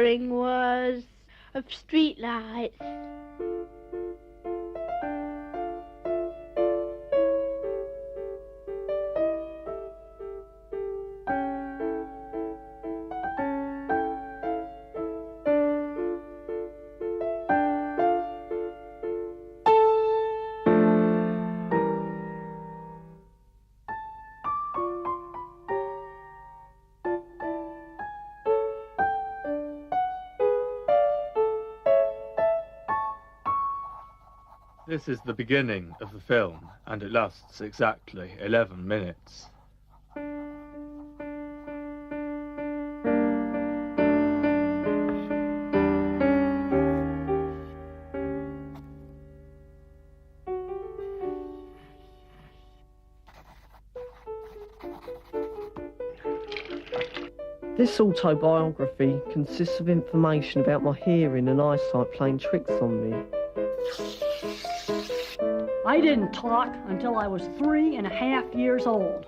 drawing was of streetlights. This is the beginning of the film, and it lasts exactly 11 minutes. This autobiography consists of information about my hearing and eyesight playing tricks on me. I didn't talk until I was 3.5 years old.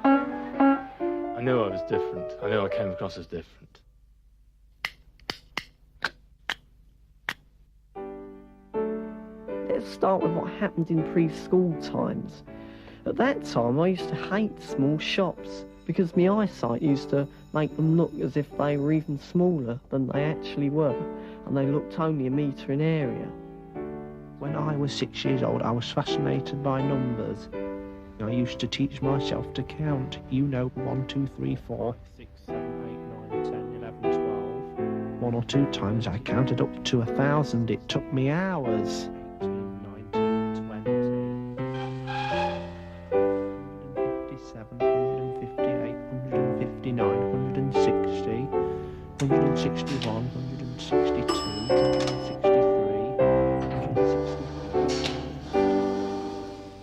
I knew I was different. I knew I came across as different. Let's start with what happened in preschool times. At that time, I used to hate small shops because my eyesight used to make them look as if they were even smaller than they actually were, and they looked only a metre in area. When I was 6 years old, I was fascinated by numbers. I used to teach myself to count. 1, 2, 3, 4, 6, 7, 8, 9, 10, 11, 12. One or two times I counted up to 1,000. It took me hours. 18, 19, 20, 157, 158, 159, 160, 161, 162, 163.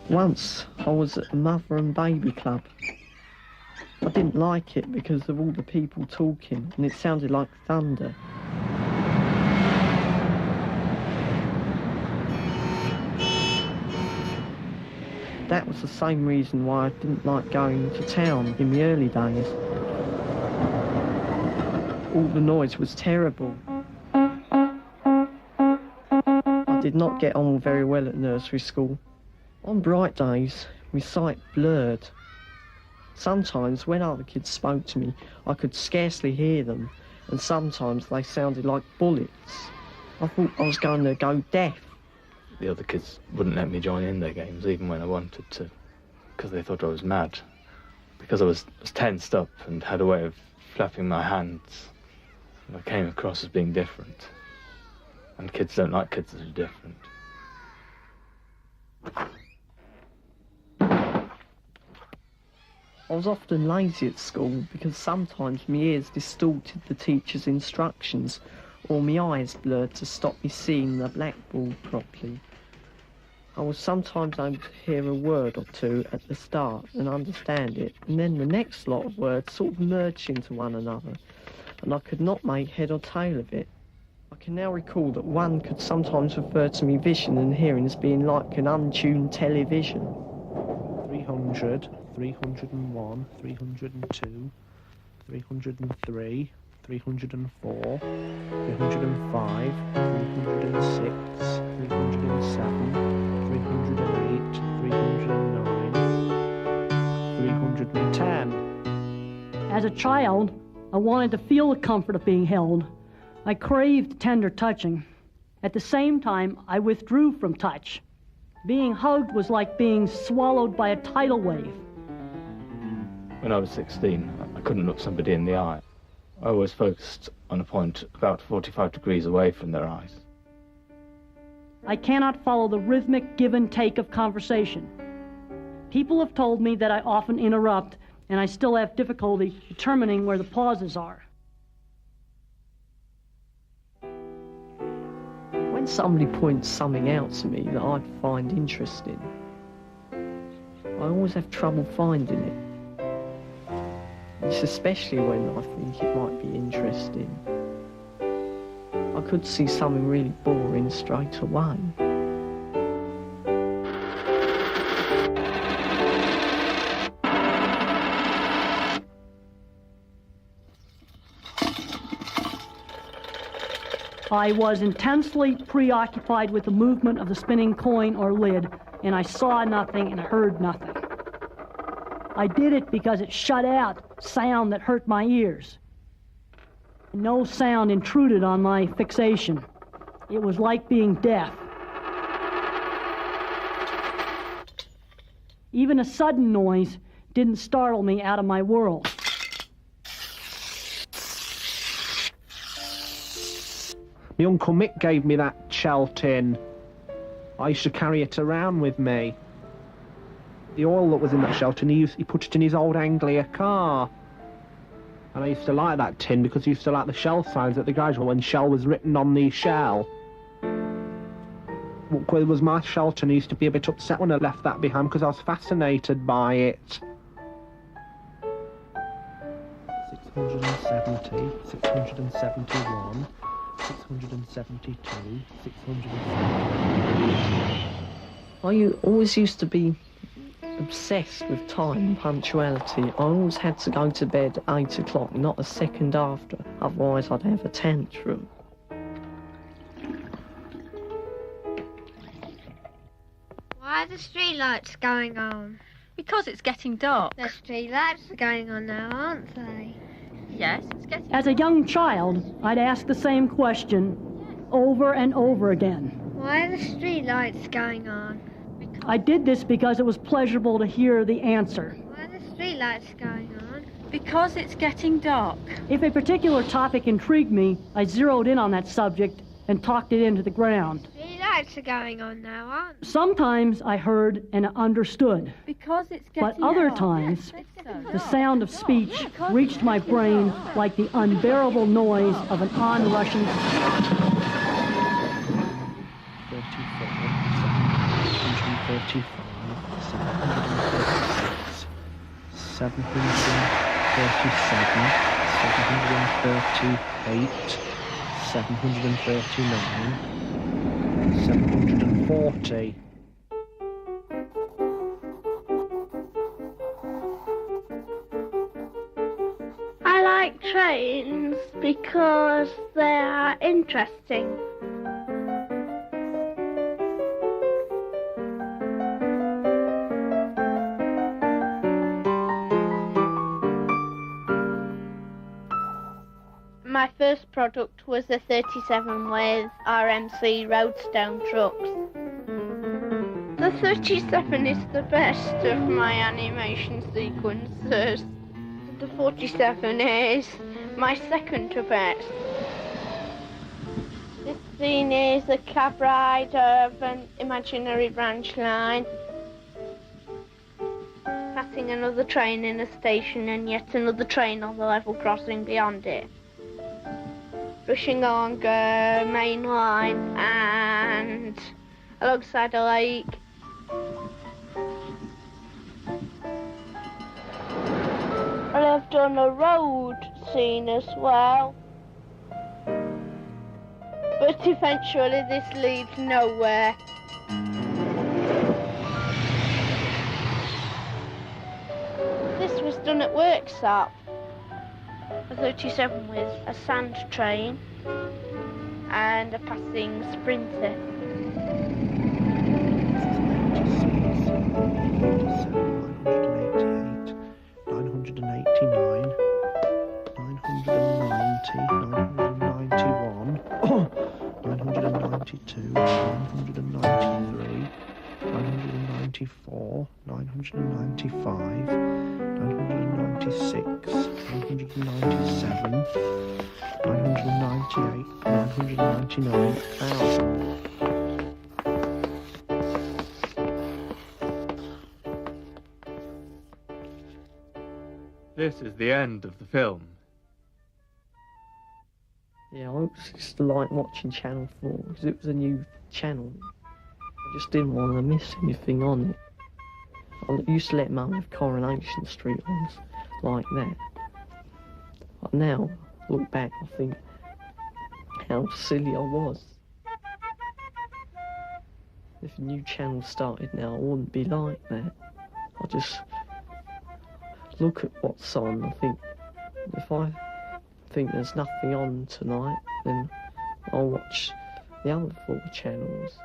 Once, I was at the mother and baby club. I didn't like it because of all the people talking, and it sounded like thunder. That was the same reason why I didn't like going to town in the early days. All the noise was terrible. I did not get on very well at nursery school. On bright days, my sight blurred. Sometimes when other kids spoke to me, I could scarcely hear them, and sometimes they sounded like bullets. I thought I was going to go deaf. The other kids wouldn't let me join in their games, even when I wanted to, because they thought I was mad. Because I was tensed up and had a way of flapping my hands, I came across as being different. And kids don't like kids that are different. I was often lazy at school because sometimes my ears distorted the teacher's instructions or my eyes blurred to stop me seeing the blackboard properly. I was sometimes able to hear a word or two at the start and understand it, and then the next lot of words sort of merged into one another, and I could not make head or tail of it. I can now recall that one could sometimes refer to me vision and hearing as being like an untuned television. 300, 301, 302, 303, 304, 305, 306, 307, 308, 309, 310. As a child, I wanted to feel the comfort of being held. I craved tender touching. At the same time, I withdrew from touch. Being hugged was like being swallowed by a tidal wave. When I was 16, I couldn't look somebody in the eye. I always focused on a point about 45 degrees away from their eyes. I cannot follow the rhythmic give and take of conversation. People have told me that I often interrupt, and I still have difficulty determining where the pauses are. When somebody points something out to me that I find interesting, I always have trouble finding it. It's especially when I think it might be interesting. I could see something really boring straight away. I was intensely preoccupied with the movement of the spinning coin or lid, and I saw nothing and heard nothing. I did it because it shut out sound that hurt my ears. No sound intruded on my fixation. It was like being deaf. Even a sudden noise didn't startle me out of my world. My Uncle Mick gave me that shell tin. I used to carry it around with me. The oil that was in that shell tin, he put it in his old Anglia car. And I used to like that tin because he used to like the shell signs at the garage when shell was written on the shell. It was my shell tin. I used to be a bit upset when I left that behind because I was fascinated by it. 670, 671, 672, 673. I always used to be obsessed with time and punctuality. I always had to go to bed at 8 o'clock, not a second after, otherwise I'd have a tantrum. Why are the streetlights going on? Because it's getting dark. The streetlights are going on now, aren't they? Yes, it's getting As a young child, I'd ask the same question over and over again. Why are the streetlights going on? I did this because it was pleasurable to hear the answer. Why are the streetlights going on? Because it's getting dark. If a particular topic intrigued me, I zeroed in on that subject and talked it into the ground. Streetlights are going on now, aren't they? Sometimes I heard and understood, Because it's getting but other dark. times Yes, it's so the dark. sound of speech reached my brain like the unbearable noise of an onrushing 735, 737, 738, 739, 740. I like trains because they are interesting. My first product was a 37 with RMC Roadstone trucks. The 37 is the best of my animation sequences. The 47 is my second to best. This scene is a cab ride of an imaginary branch line, passing another train in a station and yet another train on the level crossing beyond it. Rushing along a main line and alongside a lake. And I've done a road scene as well. But eventually this leads nowhere. This was done at Worksop. A 37 with a sand train and a passing sprinter. 989, 990, 991, 992, 993, 994, 995, 996, 997, 998, 999,000. This is the end of the film. Yeah, I used to like watching Channel 4 because it was a new channel. I just didn't want to miss anything on it. I used to let Mum have Coronation Street on like that. But now, look back, I think how silly I was. If a new channel started now, I wouldn't be like that. I just look at what's on. I think if I think there's nothing on tonight, then I'll watch the other 4 channels.